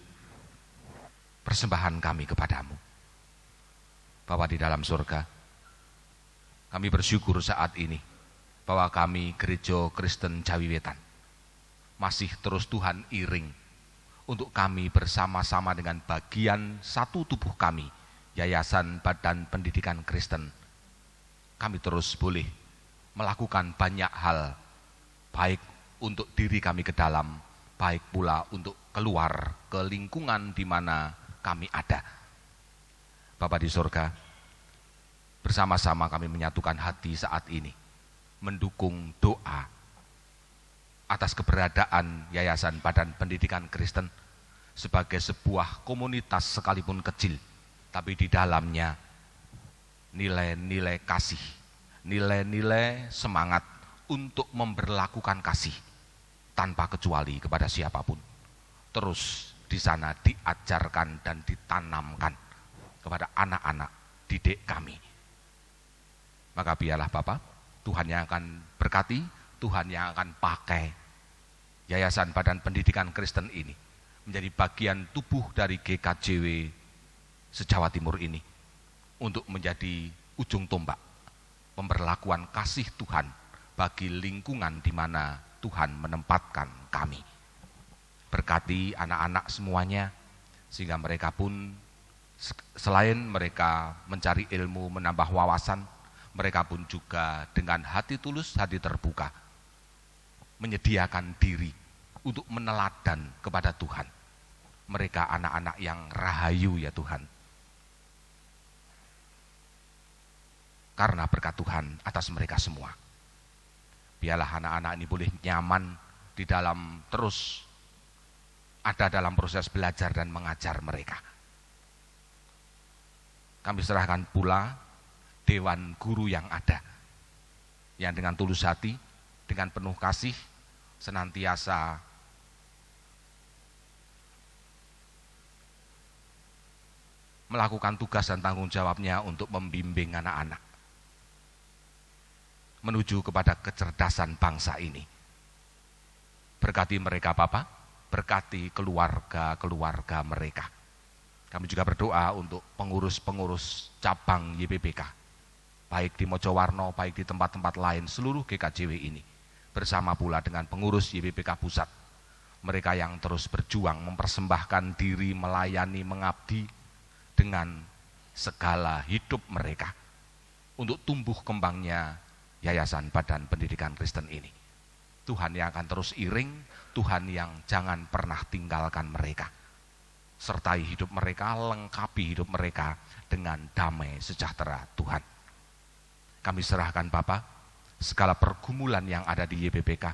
persembahan kami kepadamu. Bapa di dalam surga, kami bersyukur saat ini bahwa kami Gereja Kristen Jawi Wetan masih terus Tuhan iring untuk kami bersama-sama dengan bagian satu tubuh kami, Yayasan Badan Pendidikan Kristen. Kami terus boleh melakukan banyak hal, baik untuk diri kami ke dalam, baik pula untuk keluar ke lingkungan di mana kami ada. Bapa di surga, bersama-sama kami menyatukan hati saat ini, mendukung doa atas keberadaan Yayasan Badan Pendidikan Kristen sebagai sebuah komunitas sekalipun kecil, tapi di dalamnya nilai-nilai kasih, nilai-nilai semangat untuk memberlakukan kasih tanpa kecuali kepada siapapun. Terus di sana diajarkan dan ditanamkan kepada anak-anak didik kami. Maka biarlah Bapak, Tuhan yang akan berkati, Tuhan yang akan pakai Yayasan Badan Pendidikan Kristen ini menjadi bagian tubuh dari GKJW se-Jawa Timur ini untuk menjadi ujung tombak pemberlakuan kasih Tuhan bagi lingkungan di mana Tuhan menempatkan kami. Berkati anak-anak semuanya, sehingga mereka pun selain mereka mencari ilmu, menambah wawasan, mereka pun juga dengan hati tulus, hati terbuka, menyediakan diri untuk meneladan kepada Tuhan. Mereka anak-anak yang rahayu ya Tuhan. Karena berkat Tuhan atas mereka semua. Biarlah anak-anak ini boleh nyaman di dalam terus ada dalam proses belajar dan mengajar mereka. Kami serahkan pula dewan guru yang ada, yang dengan tulus hati, dengan penuh kasih, senantiasa melakukan tugas dan tanggung jawabnya untuk membimbing anak-anak menuju kepada kecerdasan bangsa ini. Berkati mereka Bapa, berkati keluarga-keluarga mereka. Kami juga berdoa untuk pengurus-pengurus cabang YBBK, baik di Mojowarno, baik di tempat-tempat lain seluruh GKJW ini, bersama pula dengan pengurus YBBK Pusat. Mereka yang terus berjuang mempersembahkan diri, melayani, mengabdi dengan segala hidup mereka untuk tumbuh kembangnya Yayasan Badan Pendidikan Kristen ini. Tuhan yang akan terus iring, Tuhan yang jangan pernah tinggalkan mereka. Sertai hidup mereka, lengkapi hidup mereka dengan damai sejahtera Tuhan. Kami serahkan Bapa, segala pergumulan yang ada di YBBK,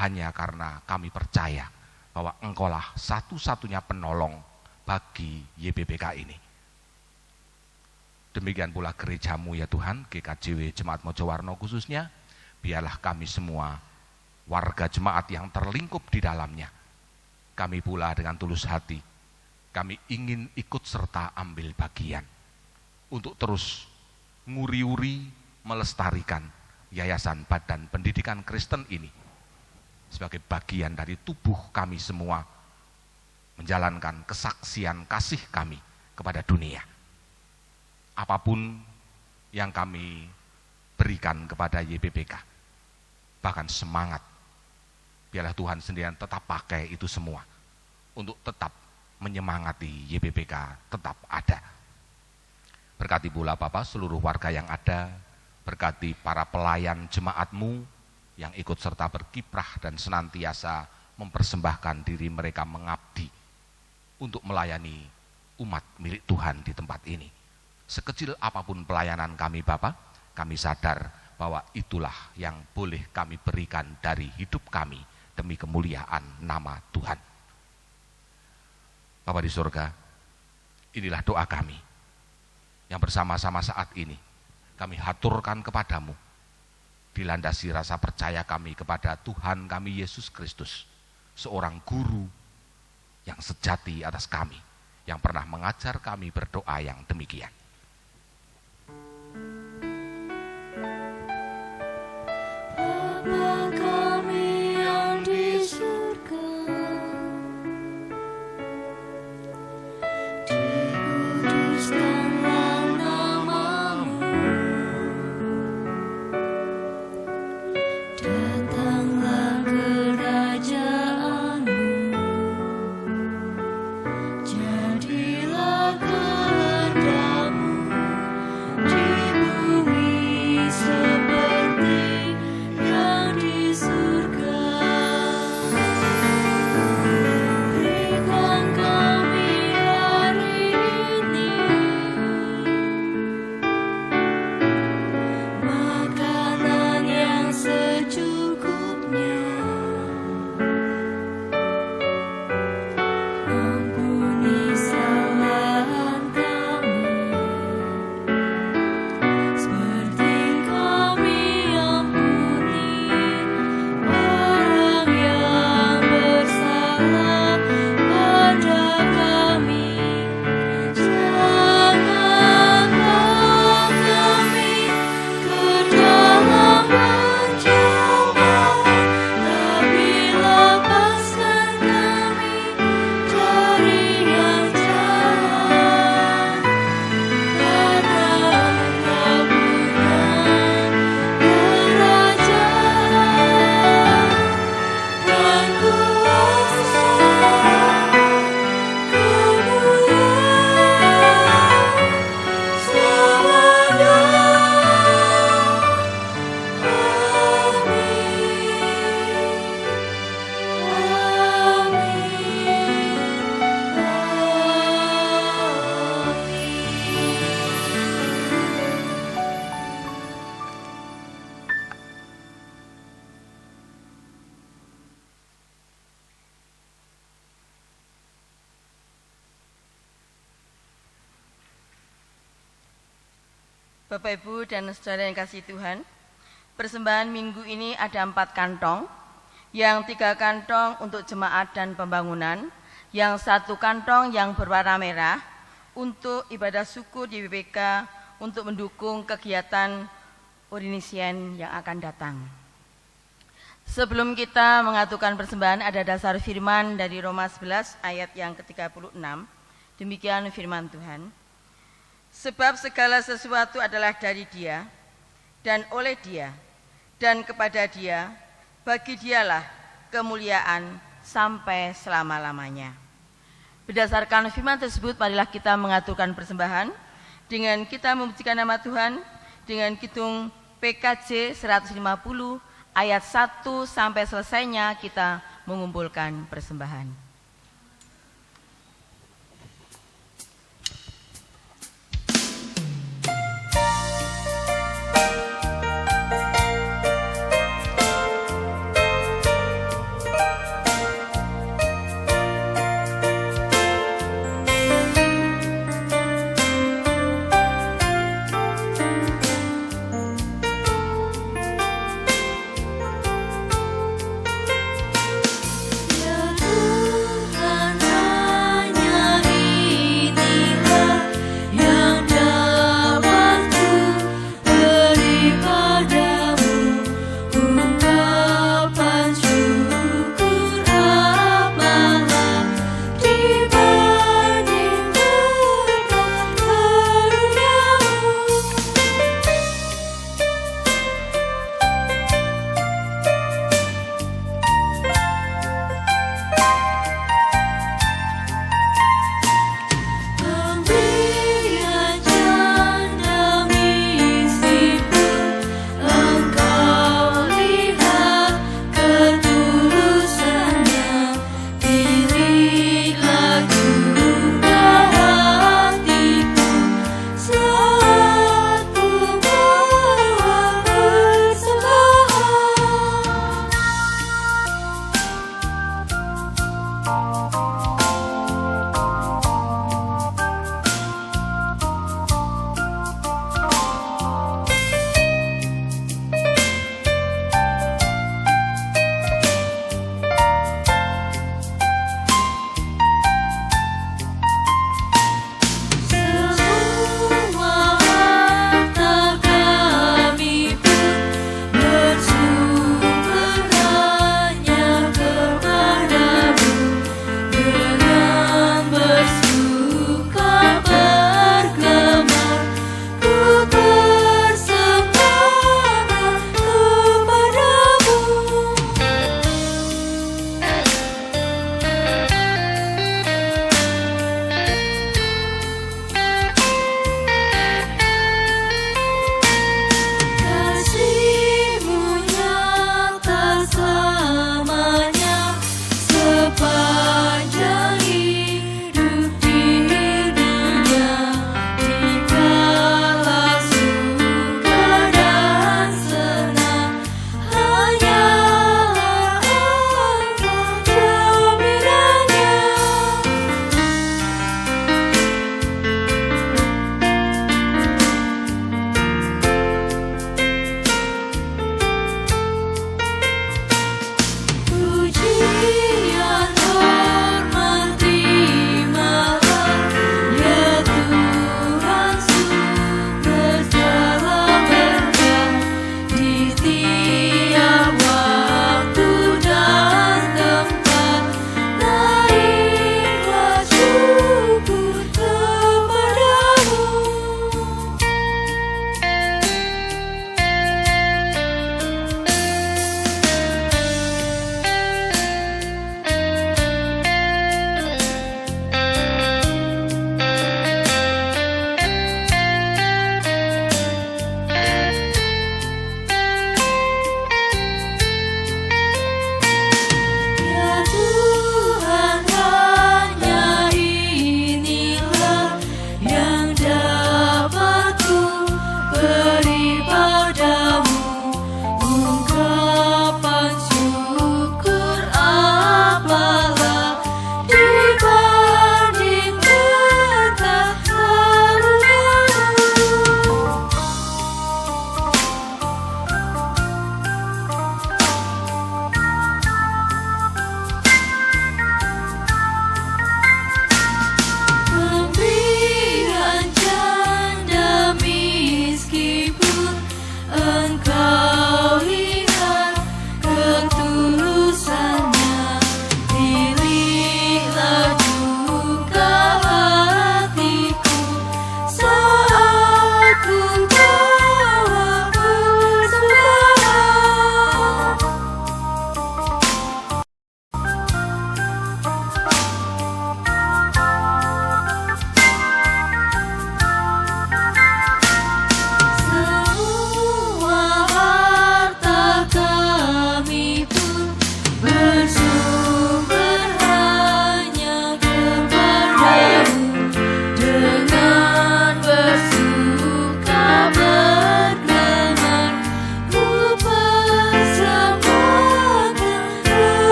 hanya karena kami percaya bahwa Engkaulah satu-satunya penolong bagi YBBK ini. Demikian pula gerejamu ya Tuhan, GKJW Jemaat Mojowarno khususnya, biarlah kami semua warga jemaat yang terlingkup di dalamnya. Kami pula dengan tulus hati, kami ingin ikut serta ambil bagian untuk terus nguri-uri melestarikan Yayasan Badan Pendidikan Kristen ini sebagai bagian dari tubuh kami semua, menjalankan kesaksian kasih kami kepada dunia. Apapun yang kami berikan kepada YBBK, bahkan semangat, biarlah Tuhan sendirian tetap pakai itu semua untuk tetap menyemangati YBBK tetap ada. Berkati pula Bapak seluruh warga yang ada, berkati para pelayan jemaatmu yang ikut serta berkiprah dan senantiasa mempersembahkan diri mereka mengabdi untuk melayani umat milik Tuhan di tempat ini. Sekecil apapun pelayanan kami Bapak, kami sadar bahwa itulah yang boleh kami berikan dari hidup kami demi kemuliaan nama Tuhan. Bapa di surga, inilah doa kami yang bersama-sama saat ini kami haturkan kepadamu, dilandasi rasa percaya kami kepada Tuhan kami Yesus Kristus, seorang guru yang sejati atas kami, yang pernah mengajar kami berdoa yang demikian. Bapa kami yang di surga, dikuduskanlah nama-Mu, datanglah kerajaan-Mu, jadilah kehendak-Mu Bapak, Ibu, dan saudara yang kasih Tuhan, persembahan minggu ini ada 4 kantong, yang 3 kantong untuk jemaat dan pembangunan, yang 1 kantong yang berwarna merah untuk ibadah syukur di BPK untuk mendukung kegiatan Orinisian yang akan datang. Sebelum kita mengaturkan persembahan, ada dasar firman dari Roma 11 ayat yang ke-36. Demikian firman Tuhan. Sebab segala sesuatu adalah dari Dia, dan oleh Dia, dan kepada Dia, bagi Dialah kemuliaan sampai selama-lamanya. Berdasarkan firman tersebut, marilah kita mengaturkan persembahan dengan kita memujikan nama Tuhan dengan kidung PKJ 150 ayat 1 sampai selesainya kita mengumpulkan persembahan. Ya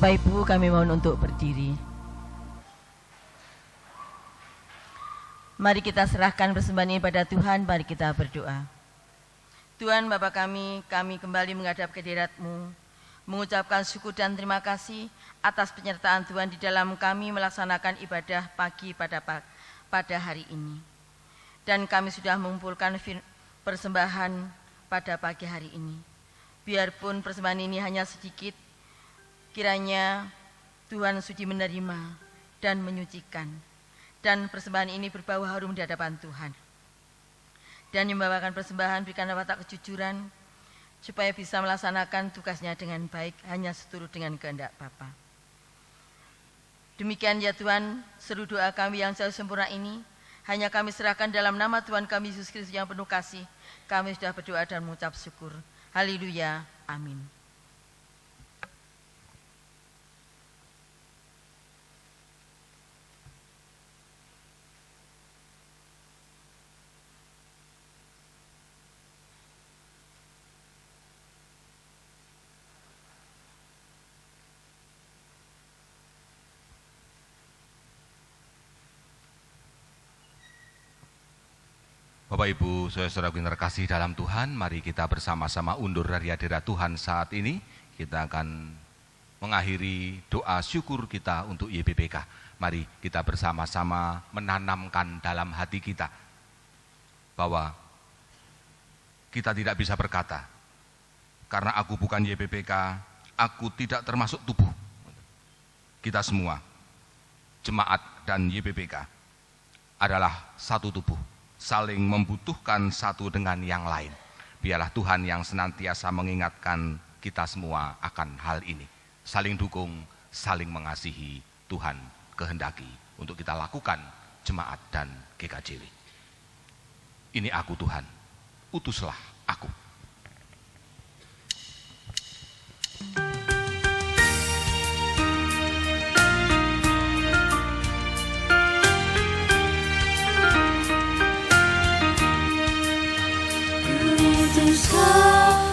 Bapak Ibu, kami mohon untuk berdiri. Mari kita serahkan persembahan ini pada Tuhan, mari kita berdoa. Tuhan Bapa kami kembali menghadap kehadirat-Mu, mengucapkan syukur dan terima kasih atas penyertaan Tuhan di dalam kami melaksanakan ibadah pagi pada hari ini. Dan kami sudah mengumpulkan persembahan pada pagi hari ini. Biarpun persembahan ini hanya sedikit, kiranya Tuhan sudi menerima dan menyucikan. Dan persembahan ini berbau harum di hadapan Tuhan. Dan yang membawakan persembahan berikanlah watak kejujuran, supaya bisa melaksanakan tugasnya dengan baik, hanya seturut dengan kehendak Bapa. Demikian ya Tuhan, seluruh doa kami yang jauh sempurna ini, hanya kami serahkan dalam nama Tuhan kami Yesus Kristus yang penuh kasih. Kami sudah berdoa dan mengucap syukur. Haleluya. Amin. Bapak Ibu, saudara-saudara yang terkasih dalam Tuhan, mari kita bersama-sama undur dari hadirat Tuhan saat ini. Kita akan mengakhiri doa syukur kita untuk YBPK. Mari kita bersama-sama menanamkan dalam hati kita bahwa kita tidak bisa berkata, karena aku bukan YBPK, aku tidak termasuk tubuh. Kita semua, jemaat dan YBPK adalah satu tubuh, saling membutuhkan satu dengan yang lain. Biarlah Tuhan yang senantiasa mengingatkan kita semua akan hal ini. Saling dukung, saling mengasihi, Tuhan kehendaki untuk kita lakukan jemaat dan GKJW. Ini aku Tuhan, utuslah aku.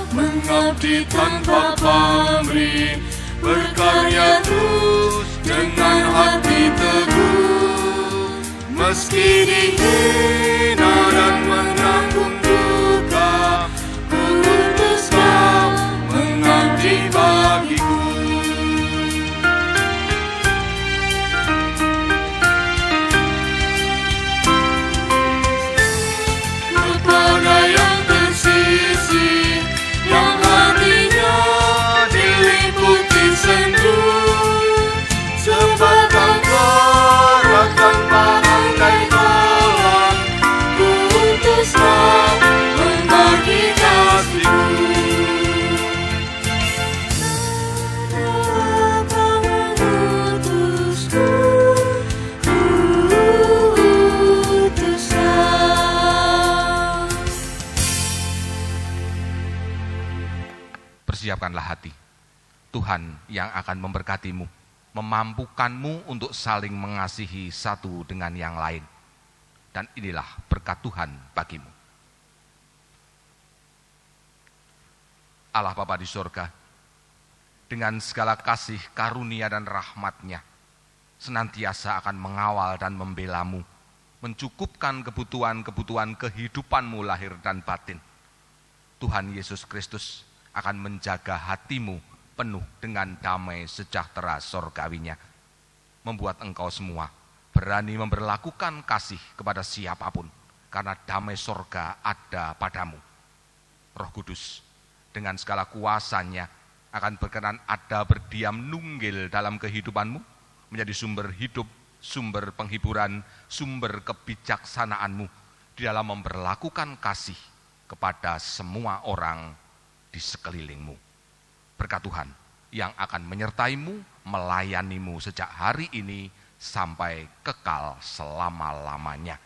Mengabdi tanpa pamrih, berkarya terus dengan hati teguh, meski dihina dan menanggung duka, ku utus kau mengabdi bagiku. Kepada yang tersisih, yang hatinya diliputi sendu, sebatang kara tanpa andai tolak, ku utus kau membagi kasih-Ku. Kau mengutusku, ku utus kau. Persiapkanlah hati. Tuhan yang akan memberkatimu, memampukanmu untuk saling mengasihi satu dengan yang lain. Dan inilah berkat Tuhan bagimu. Allah Bapa di sorga, dengan segala kasih, karunia dan rahmat-Nya, senantiasa akan mengawal dan membelamu, mencukupkan kebutuhan-kebutuhan kehidupanmu lahir dan batin. Tuhan Yesus Kristus akan menjaga hatimu penuh dengan damai sejahtera sorgawinya, membuat engkau semua berani memberlakukan kasih kepada siapapun, karena damai sorga ada padamu. Roh Kudus dengan segala kuasanya akan berkenan ada berdiam nunggil dalam kehidupanmu, menjadi sumber hidup, sumber penghiburan, sumber kebijaksanaanmu di dalam memberlakukan kasih kepada semua orang di sekelilingmu. Berkat Tuhan yang akan menyertaimu, melayanimu sejak hari ini sampai kekal selama-lamanya.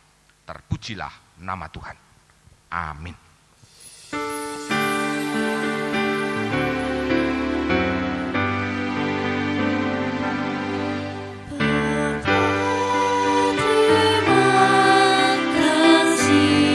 Terpujilah nama Tuhan. Amin. Terima kasih.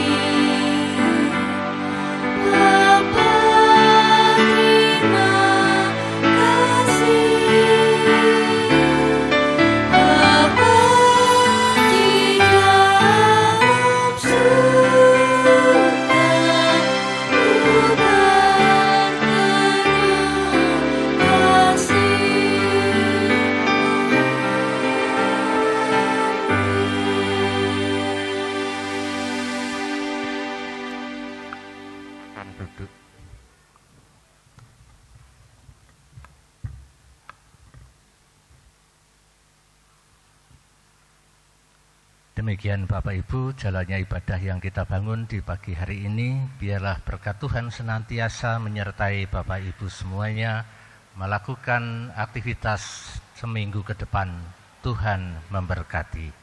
Demikian Bapak Ibu, jalannya ibadah yang kita bangun di pagi hari ini. Biarlah berkat Tuhan senantiasa menyertai Bapak Ibu semuanya melakukan aktivitas seminggu ke depan. Tuhan memberkati.